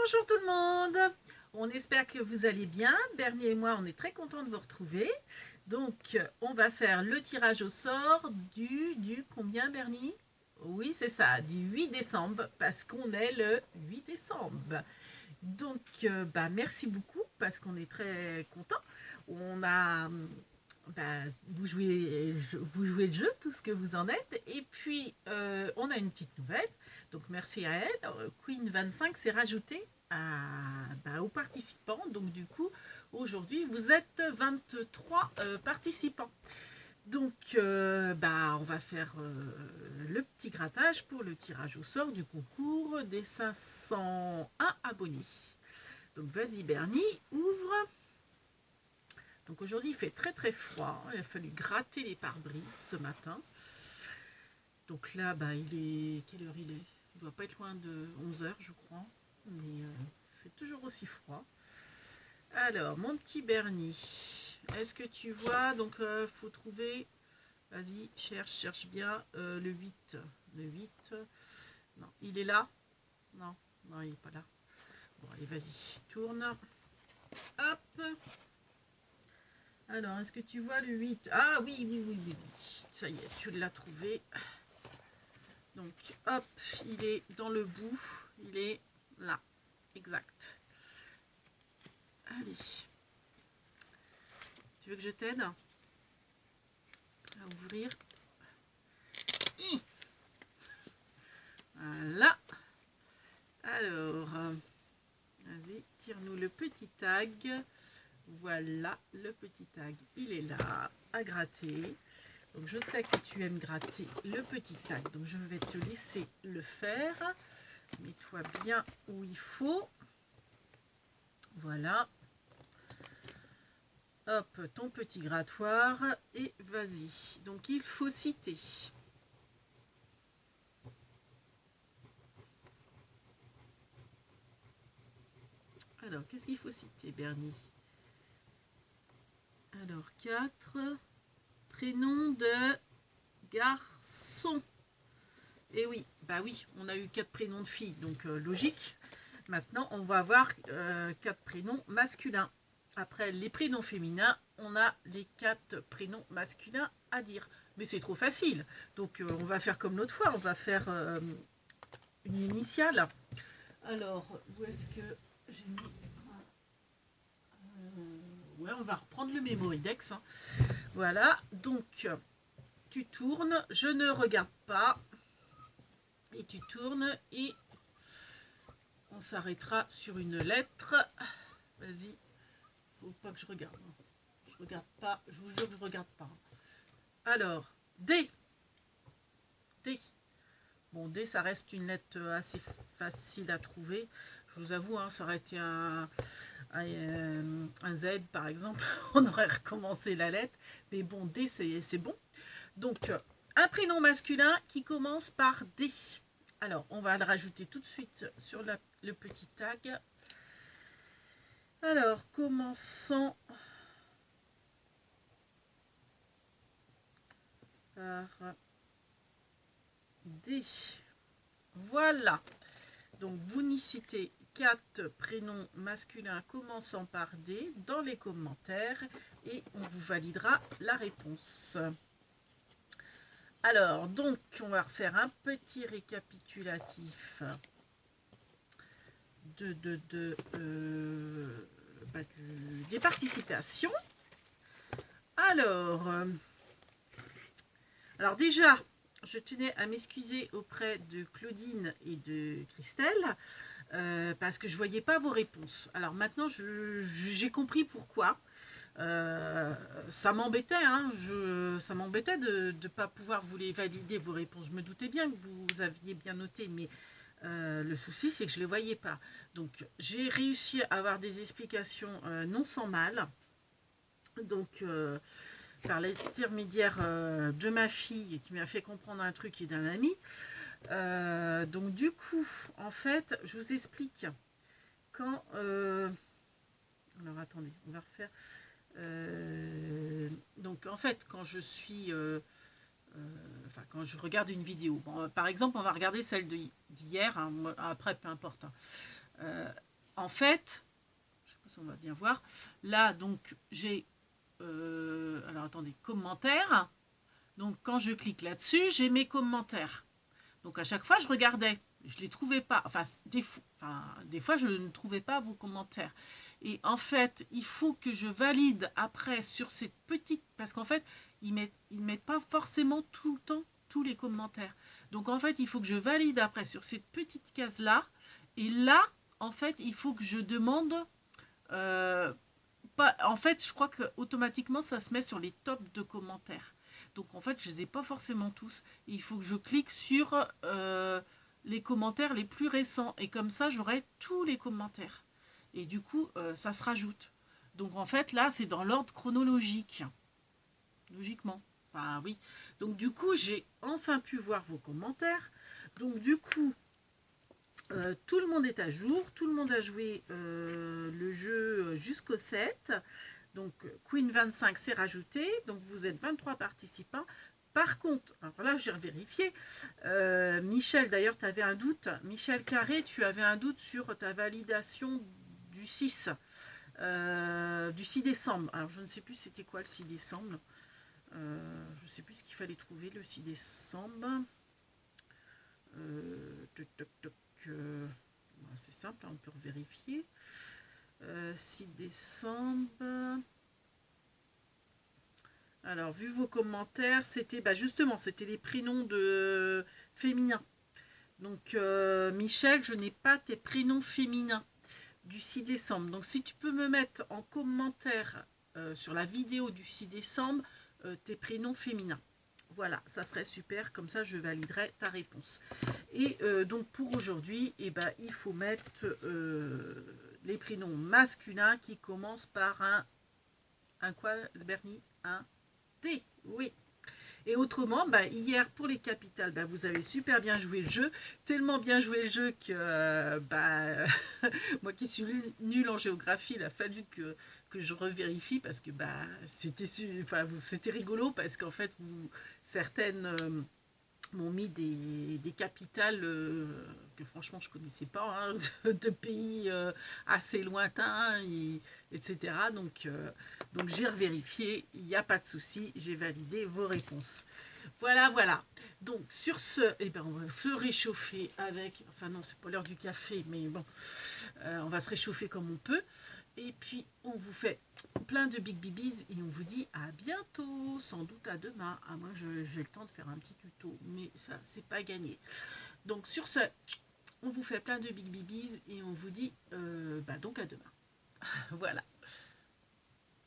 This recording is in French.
Bonjour tout le monde. On espère que vous allez bien. Bernie et moi, on est très contents de vous retrouver. Donc, on va faire le tirage au sort du combien, Bernie? Oui, c'est ça, du 8 décembre, parce qu'on est le 8 décembre. Donc, merci beaucoup, parce qu'on est très contents. On a... vous jouez le jeu, tout ce que vous en êtes. Et puis, on a une petite nouvelle. Donc, merci à elle. Queen 25 s'est rajoutée aux participants. Donc, du coup, aujourd'hui, vous êtes 23 participants. Donc, on va faire le petit grattage pour le tirage au sort du concours des 501 abonnés. Donc, vas-y, Bernie, ouvre. Donc aujourd'hui, il fait très très froid. Il a fallu gratter les pare-brises ce matin. Donc là, il est... Quelle heure il est? Il doit pas être loin de 11h, je crois. Mais il fait toujours aussi froid. Alors, mon petit Bernie, est-ce que tu vois? Donc, faut trouver... Vas-y, cherche bien le 8. Le 8. Non, il est là? Non, il n'est pas là. Bon, allez, vas-y, tourne. Hop. Alors, est-ce que tu vois le 8? Ah oui. Ça y est, tu l'as trouvé. Donc, hop, il est dans le bout. Il est là. Exact. Allez. Tu veux que je t'aide à ouvrir? Voilà. Alors, vas-y, tire-nous le petit tag. Voilà, le petit tag, il est là, à gratter. Donc, je sais que tu aimes gratter le petit tag, donc je vais te laisser le faire. Mets-toi bien où il faut. Voilà. Hop, ton petit grattoir, et vas-y. Donc, il faut citer. Alors, qu'est-ce qu'il faut citer, Bernie? Alors, 4 prénoms de garçons. Et oui, on a eu 4 prénoms de filles, donc logique. Maintenant, on va avoir 4 prénoms masculins. Après les prénoms féminins, on a les 4 prénoms masculins à dire. Mais c'est trop facile. Donc, on va faire comme l'autre fois. On va faire une initiale. Alors, où est-ce que j'ai mis... ouais, on va reprendre le mémoridex. Hein. Voilà. Donc, tu tournes. Je ne regarde pas. Et tu tournes et on s'arrêtera sur une lettre. Vas-y. Faut pas que je regarde. Je regarde pas. Je vous jure que je regarde pas. Alors, D. D. Bon, D, ça reste une lettre assez facile à trouver. Je vous avoue, ça aurait été un Z, par exemple. On aurait recommencé la lettre. Mais bon, D, c'est bon. Donc, un prénom masculin qui commence par D. Alors, on va le rajouter tout de suite sur le petit tag. Alors, commençons par D. Voilà. Donc, vous n'y citez 4 prénoms masculins commençant par D dans les commentaires et on vous validera la réponse. Alors, donc, on va refaire un petit récapitulatif des participations. Alors déjà, je tenais à m'excuser auprès de Claudine et de Christelle parce que je ne voyais pas vos réponses. Alors maintenant, j'ai compris pourquoi. Ça m'embêtait, ça m'embêtait de ne pas pouvoir vous les valider, vos réponses. Je me doutais bien que vous aviez bien noté, mais le souci, c'est que je ne les voyais pas. Donc, j'ai réussi à avoir des explications non sans mal. Donc, par l'intermédiaire de ma fille, qui m'a fait comprendre un truc, et d'un ami. Donc, du coup, en fait, je vous explique. Quand... alors, attendez, on va refaire... donc, en fait, quand je suis... quand je regarde une vidéo. Bon, par exemple, on va regarder celle d'hier. Après, peu importe. en fait, je sais pas si on va bien voir, là, donc, j'ai, alors attendez, commentaires. Donc, quand je clique là-dessus, j'ai mes commentaires. Donc, à chaque fois, je regardais. Je ne les trouvais pas. Enfin, des fois, je ne trouvais pas vos commentaires. Et en fait, il faut que je valide après sur cette petite... Parce qu'en fait, ils mettent pas forcément tout le temps tous les commentaires. Donc, en fait, il faut que je valide après sur cette petite case-là. Et là, en fait, il faut que je demande... en fait, je crois que automatiquement ça se met sur les tops de commentaires. Donc, en fait, je les ai pas forcément tous. Il faut que je clique sur les commentaires les plus récents. Et comme ça, j'aurai tous les commentaires. Et du coup, ça se rajoute. Donc, en fait, là, c'est dans l'ordre chronologique. Logiquement. Enfin, oui. Donc, du coup, j'ai enfin pu voir vos commentaires. Donc, du coup, tout le monde est à jour, tout le monde a joué le jeu jusqu'au 7. Donc Queen 25 s'est rajouté, donc vous êtes 23 participants. Par contre, alors là j'ai vérifié, Michel d'ailleurs tu avais un doute, Michel Carré tu avais un doute sur ta validation du 6, du 6 décembre. Alors je ne sais plus c'était quoi le 6 décembre, je ne sais plus ce qu'il fallait trouver le 6 décembre. Toc, toc, c'est simple, on peut vérifier. 6 décembre. Alors, vu vos commentaires, c'était justement, c'était les prénoms de féminins. Donc, Michel, je n'ai pas tes prénoms féminins du 6 décembre. Donc, si tu peux me mettre en commentaire sur la vidéo du 6 décembre tes prénoms féminins. Voilà, ça serait super, comme ça je validerai ta réponse. Et donc pour aujourd'hui, il faut mettre les prénoms masculins qui commencent par un quoi, Bernie? Un T, oui. Et autrement, hier pour les capitales, vous avez super bien joué le jeu, tellement bien joué le jeu que moi qui suis nulle en géographie, il a fallu que je revérifie parce que c'était rigolo parce qu'en fait certaines m'ont mis des capitales que franchement je connaissais pas, hein, de pays assez lointains, etc. Donc j'ai revérifié, il n'y a pas de souci, j'ai validé vos réponses. Voilà, voilà. Donc sur ce, on va se réchauffer avec, enfin non, c'est pas l'heure du café, mais bon, on va se réchauffer comme on peut. Et puis, on vous fait plein de big bibis et on vous dit à bientôt, sans doute à demain, à moins que j'ai le temps de faire un petit tuto, mais ça, c'est pas gagné. Donc, sur ce, on vous fait plein de big bibis et on vous dit donc à demain. Voilà.